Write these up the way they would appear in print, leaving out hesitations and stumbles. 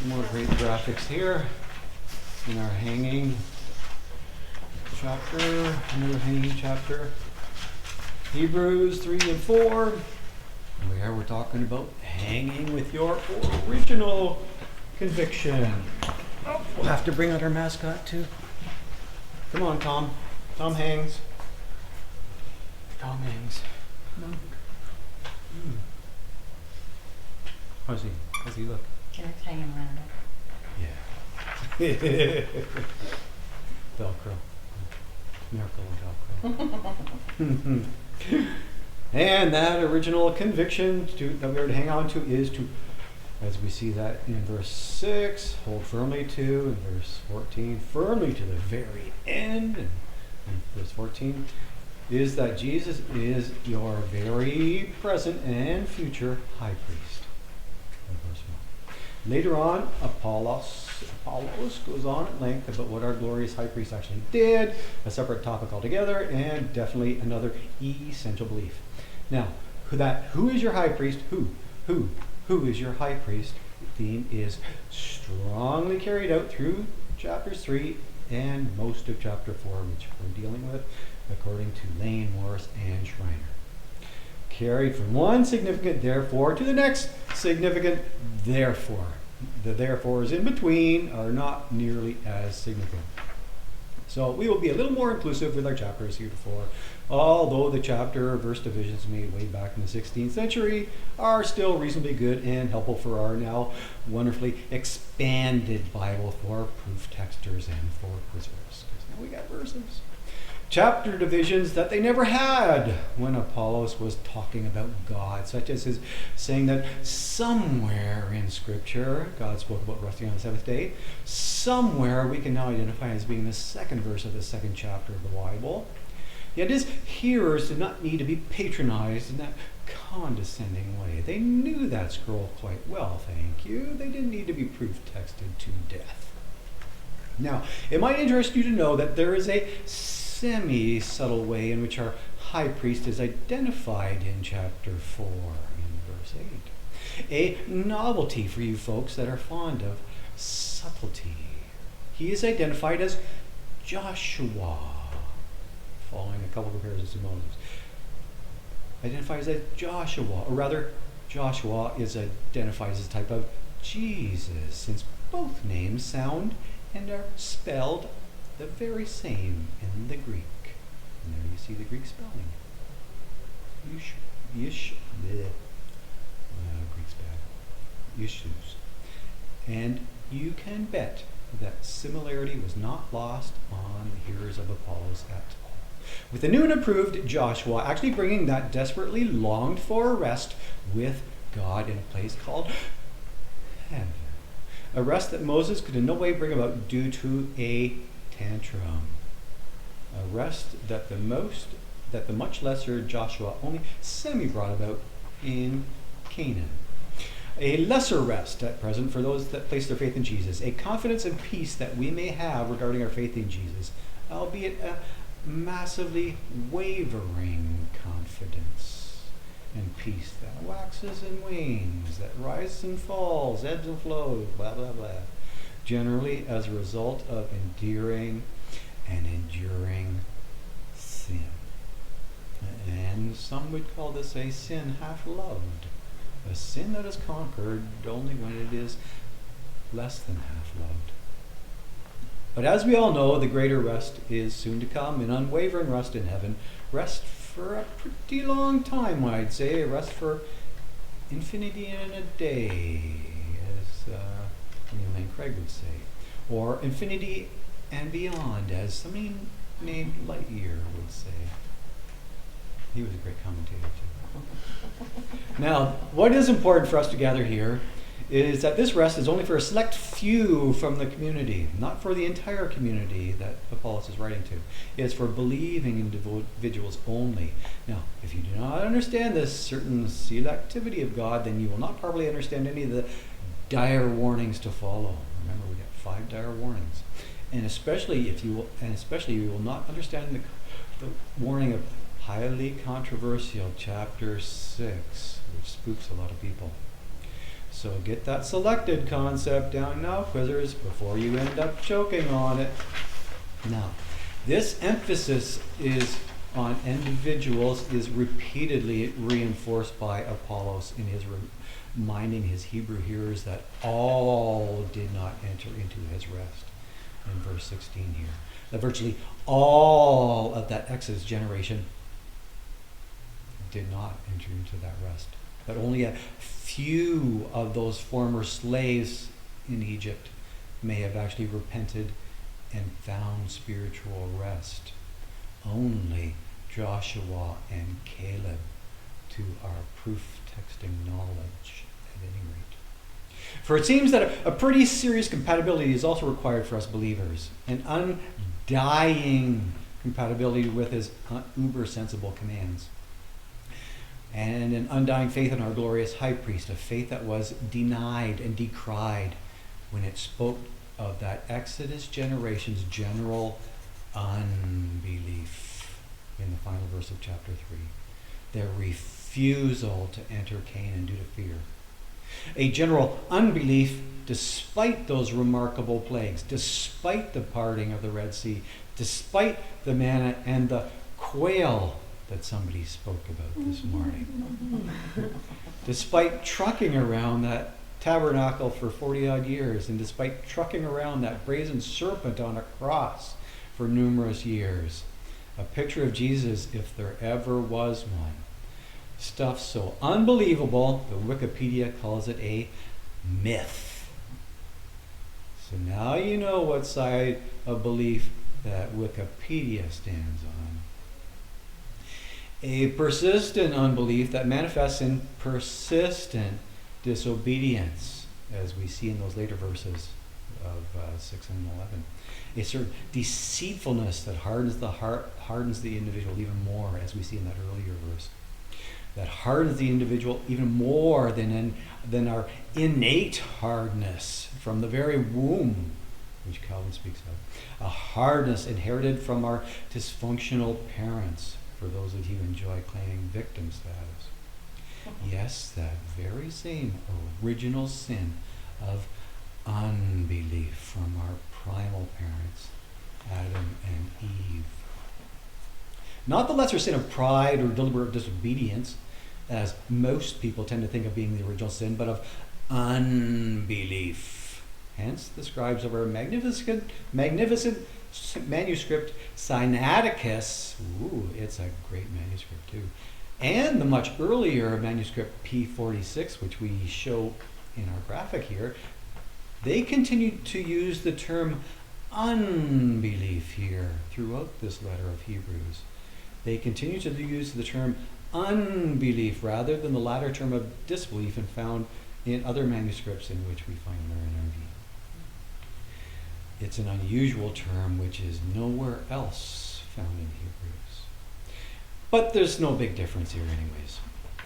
some more great graphics here in our hanging chapter, another hanging chapter. Hebrews 3 and 4, where we're talking about hanging with your original conviction. Oh, we'll have to bring out our mascot too. Come on, Tom. Tom hangs. Tom hangs. Come on. How's he? How's he look? It's hanging around it. Yeah. Velcro. Miracle of Velcro. And that original conviction that we are to hang on to is to, as we see that in verse 6, hold firmly to, in verse 14, firmly to the very end, and verse 14, is that Jesus is your very present and future high priest. Verse 1. Later on, Apollos goes on at length about what our glorious high priest actually did, a separate topic altogether, and definitely another essential belief. Now, who is your high priest? Who is your high priest? The theme is strongly carried out through chapters 3 and most of chapter 4, which we're dealing with, according to Lane, Morris, and Schreiner. Carried from one significant therefore to the next significant therefore. The therefores in between are not nearly as significant. So we will be a little more inclusive with our chapters heretofore, although the chapter or verse divisions made way back in the 16th century are still reasonably good and helpful for our now wonderfully expanded Bible for proof texters and for quizzers. Because now we got verses. Chapter divisions that they never had when Apollos was talking about God, such as his saying that somewhere in Scripture God spoke about resting on the seventh day. Somewhere we can now identify as being the second verse of the second chapter of the Bible. Yet his hearers did not need to be patronized in that condescending way. They knew that scroll quite well, thank you. They didn't need to be proof texted to death. Now, it might interest you to know that there is a semi-subtle way in which our high priest is identified in chapter 4 in verse 8. A novelty for you folks that are fond of subtlety. He is identified as Joshua, following a couple comparisons to Moses. Identifies as Joshua, or rather, Joshua is identified as a type of Jesus, since both names sound and are spelled the very same in the Greek. And there you see the Greek spelling. Greek's bad. Yeshus. And you can bet that similarity was not lost on the hearers of Apollos at all. With the new and improved Joshua actually bringing that desperately longed for rest with God in a place called heaven. A rest that Moses could in no way bring about due to a tantrum. A rest that the much lesser Joshua only semi brought about in Canaan. A lesser rest at present for those that place their faith in Jesus. A confidence and peace that we may have regarding our faith in Jesus, albeit a massively wavering confidence and peace that waxes and wanes, that rises and falls, ebbs and flows, blah, blah, blah. Generally as a result of enduring and enduring sin. And some would call this a sin half-loved. A sin that is conquered only when it is less than half-loved. But as we all know, the greater rest is soon to come, an unwavering rest in heaven. Rest for a pretty long time, I'd say. A rest for infinity in a day, as William Lane Craig would say. Or infinity and beyond, as somebody named Lightyear would say. He was a great commentator too. Now, what is important for us to gather here is that this rest is only for a select few from the community, not for the entire community that Apollos is writing to. It's for believing individuals only. Now, if you do not understand this certain selectivity of God, then you will not properly understand any of the dire warnings to follow. Remember, we got 5 dire warnings. And especially you will not understand the warning of highly controversial chapter 6, which spooks a lot of people. So get that selected concept down now, quizzers, before you end up choking on it. Now, this emphasis is on individuals is repeatedly reinforced by Apollos in his reminding his Hebrew hearers that all did not enter into his rest. In verse 16 here, that virtually all of that Exodus generation did not enter into that rest. That only a few of those former slaves in Egypt may have actually repented and found spiritual rest. Only Joshua and Caleb, to our proof texting knowledge at any rate. For it seems that a pretty serious compatibility is also required for us believers, an undying compatibility with his uber sensible commands, and an undying faith in our glorious high priest, a faith that was denied and decried when it spoke of that Exodus generation's general unbelief in the final verse of chapter 3. Their refusal to enter Canaan due to fear. A general unbelief despite those remarkable plagues, despite the parting of the Red Sea, despite the manna and the quail that somebody spoke about this morning. Despite trucking around that tabernacle for 40 odd years, and despite trucking around that brazen serpent on a cross for numerous years. A picture of Jesus, if there ever was one. Stuff so unbelievable, the Wikipedia calls it a myth. So now you know what side of belief that Wikipedia stands on. A persistent unbelief that manifests in persistent disobedience, as we see in those later verses of 6 and 11. A certain deceitfulness that hardens the heart, hardens the individual even more, as we see in that earlier verse. That hardens the individual even more than our innate hardness from the very womb, which Calvin speaks of. A hardness inherited from our dysfunctional parents, for those of you who enjoy claiming victim status. Yes, that very same original sin of unbelief from our primal parents, Adam and Eve. Not the lesser sin of pride or deliberate disobedience, as most people tend to think of being the original sin, but of unbelief. Hence, the scribes of our magnificent manuscript Sinaiticus, it's a great manuscript too, and the much earlier manuscript P46, which we show in our graphic here, they continued to use the term unbelief here throughout this letter of Hebrews. They continue to use the term unbelief rather than the latter term of disbelief and found in other manuscripts in which we find our NIV. It's an unusual term which is nowhere else found in Hebrews. But there's no big difference here anyways.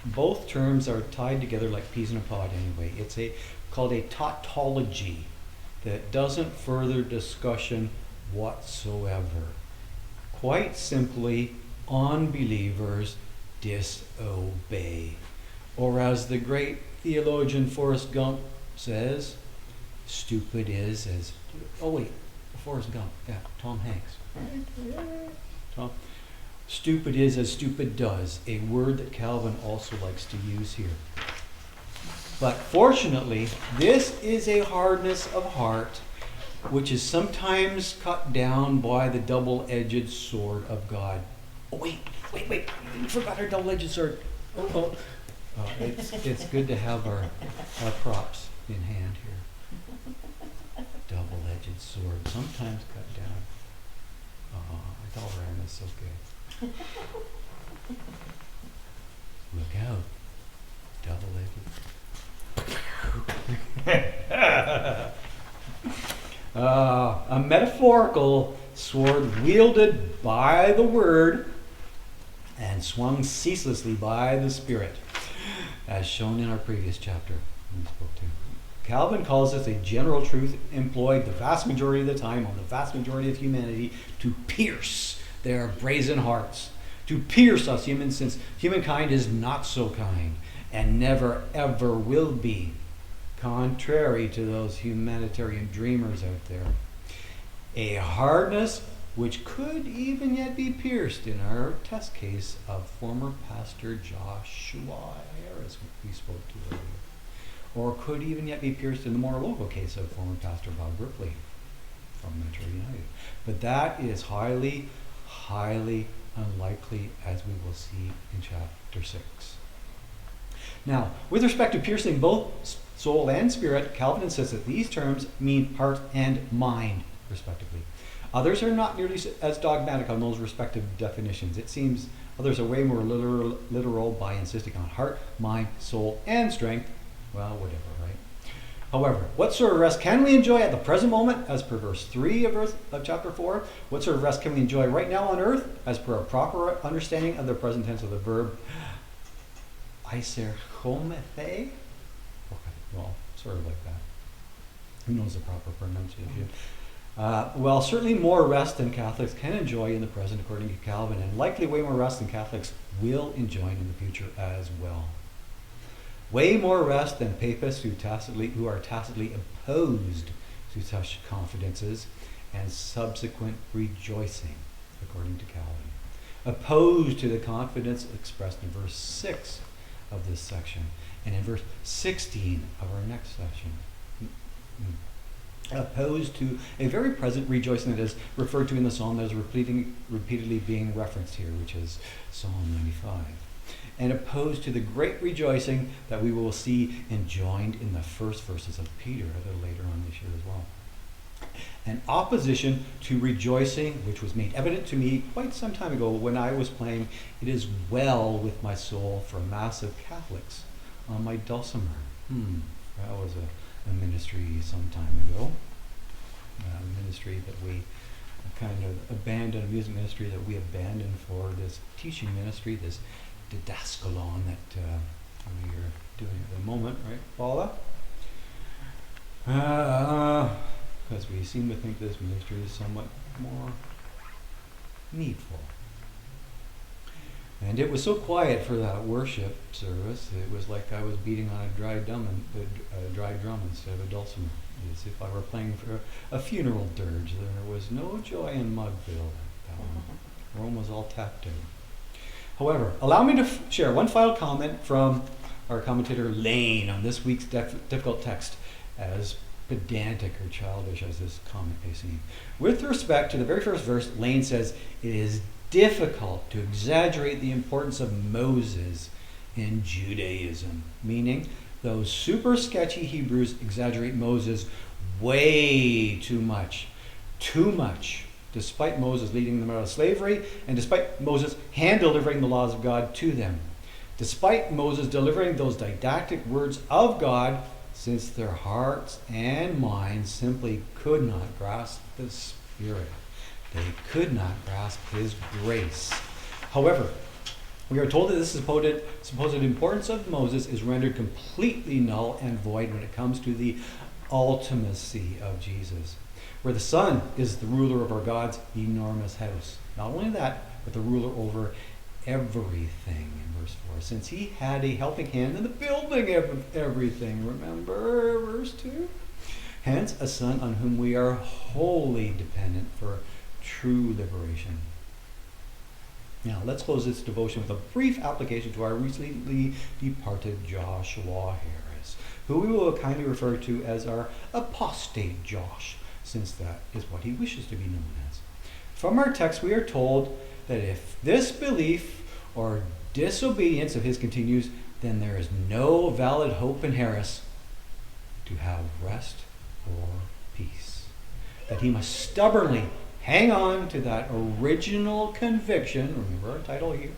Both terms are tied together like peas in a pod anyway. It's called a tautology that doesn't further discussion whatsoever. Quite simply, unbelievers disobey. Or as the great theologian Forrest Gump says, stupid is as... Oh wait, Forrest Gump, yeah, Tom Hanks. Tom. Stupid is as stupid does, a word that Calvin also likes to use here. But fortunately, this is a hardness of heart which is sometimes cut down by the double-edged sword of God. Oh, wait, you forgot our double-edged sword. It's good to have our props in hand here. Double-edged sword, sometimes cut down. I thought Ram is so good. Look out. Double-edged. A metaphorical sword wielded by the Word and swung ceaselessly by the Spirit, as shown in our previous chapter we spoke to. Calvin calls this a general truth employed the vast majority of the time on the vast majority of humanity to pierce their brazen hearts, to pierce us humans, since humankind is not so kind and never ever will be. contrary to those humanitarian dreamers out there. A hardness which could even yet be pierced in our test case of former Pastor Joshua Harris, we spoke to earlier. Or could even yet be pierced in the more local case of former Pastor Bob Ripley from Metro United. But that is highly, highly unlikely, as we will see in chapter 6. Now, with respect to piercing both soul and spirit, Calvin insists that these terms mean heart and mind, respectively. Others are not nearly as dogmatic on those respective definitions. It seems others are way more literal by insisting on heart, mind, soul, and strength. Well, whatever, right? However, what sort of rest can we enjoy at the present moment, as per verse 3 of chapter 4? What sort of rest can we enjoy right now on earth, as per a proper understanding of the present tense of the verb eiserchomethei? Okay, well, sort of like that. Who knows the proper pronunciation? Well, certainly more rest than Catholics can enjoy in the present, according to Calvin, and likely way more rest than Catholics will enjoy in the future as well. Way more rest than papists who are tacitly opposed to such confidences and subsequent rejoicing, according to Calvin. Opposed to the confidence expressed in verse 6 of this section and in verse 16 of our next section. Opposed to a very present rejoicing that is referred to in the psalm that is repeatedly being referenced here, which is Psalm 95. And opposed to the great rejoicing that we will see enjoined in the first verses of Peter a little later on this year as well. An opposition to rejoicing, which was made evident to me quite some time ago when I was playing It Is Well With My Soul for a mass of Catholics on my dulcimer. That was a ministry some time ago. A ministry that we kind of abandoned, a music ministry that we abandoned for this teaching ministry, this didaskalon that we are doing at the moment, right, Paula? Because we seem to think this ministry is somewhat more needful. And it was so quiet for that worship service, it was like I was beating on a dry drum instead of a dulcimer. As if I were playing for a funeral dirge. There was no joy in Mugville at that one. Rome was all tapped out. However, allow me to share one final comment from our commentator Lane on this week's difficult text, as pedantic or childish as this comment may seem. With respect to the very first verse, Lane says, it is difficult to exaggerate the importance of Moses in Judaism, meaning those super sketchy Hebrews exaggerate Moses way too much, despite Moses leading them out of slavery and despite Moses hand-delivering the laws of God to them, despite Moses delivering those didactic words of God, since their hearts and minds simply could not grasp the Spirit. They could not grasp His grace. However, we are told that this supposed importance of Moses is rendered completely null and void when it comes to the ultimacy of Jesus, where the Son is the ruler of our God's enormous house. Not only that, but the ruler over everything in verse 4, since He had a helping hand in the building of everything. Remember verse 2? Hence, a Son on whom we are wholly dependent for true liberation. Now, let's close this devotion with a brief application to our recently departed Joshua Harris, who we will kindly refer to as our apostate Josh, since that is what he wishes to be known as. From our text, we are told that if this belief or disobedience of his continues, then there is no valid hope in Harris to have rest or peace. That he must stubbornly hang on to that original conviction, remember our title here,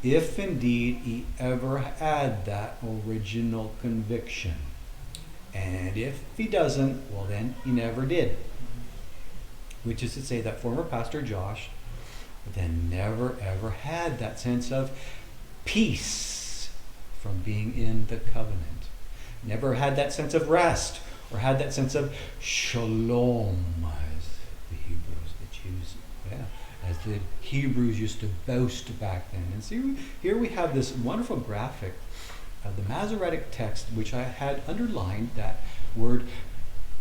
if indeed he ever had that original conviction. And if he doesn't, well then he never did. Which is to say that former Pastor Josh then never ever had that sense of peace from being in the covenant. Never had that sense of rest or had that sense of shalom, as the Hebrews used to boast back then. And see, here we have this wonderful graphic the Masoretic text, which I had underlined that word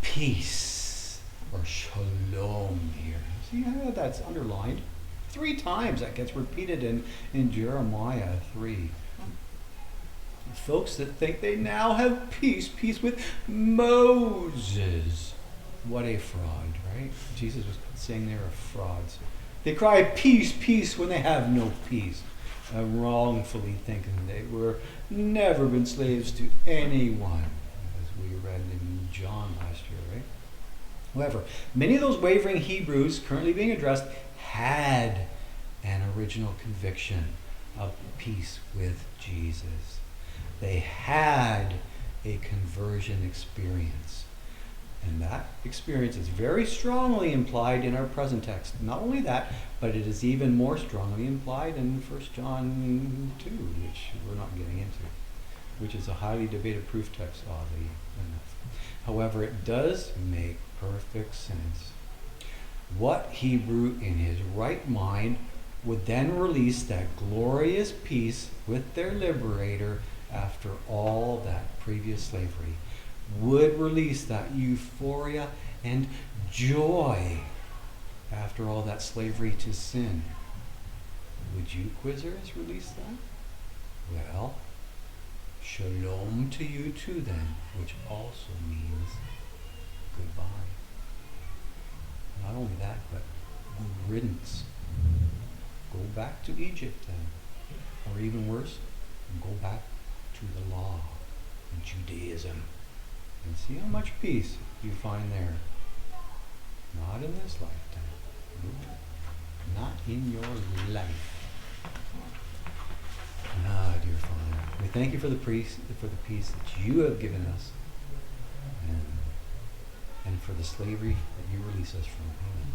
peace or shalom here. See how that's underlined? 3 times that gets repeated in Jeremiah 3. Folks that think they now have peace with Moses. What a fraud, right? Jesus was saying they were frauds. They cry peace, peace when they have no peace. Wrongfully thinking they were never been slaves to anyone, as we read in John last year, right? However, many of those wavering Hebrews currently being addressed had an original conviction of peace with Jesus. They had a conversion experience. And that experience is very strongly implied in our present text. Not only that, but it is even more strongly implied in 1 John 2, which we're not getting into, which is a highly debated proof text, oddly enough. However, it does make perfect sense. What Hebrew in his right mind would then release that glorious peace with their liberator after all that previous slavery? Would release that euphoria and joy after all that slavery to sin? Would you, quizzers, release that? Well, shalom to you too then, which also means goodbye. Not only that, but good riddance. Go back to Egypt then. Or even worse, go back to the law and Judaism. And see how much peace you find there. Not in this lifetime. Nope. Not in your life. Ah, dear Father, we thank you for the peace that you have given us, and for the slavery that you release us from. Amen.